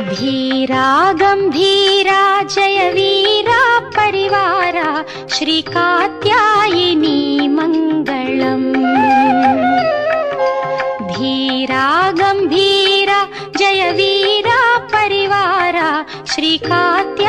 धीरा गंभीरा जय वीरा परिवारा श्री कात्यायिनी मंगलम्। धीरा गंभीरा जय वीरा परिवारा श्री कात्यायिनी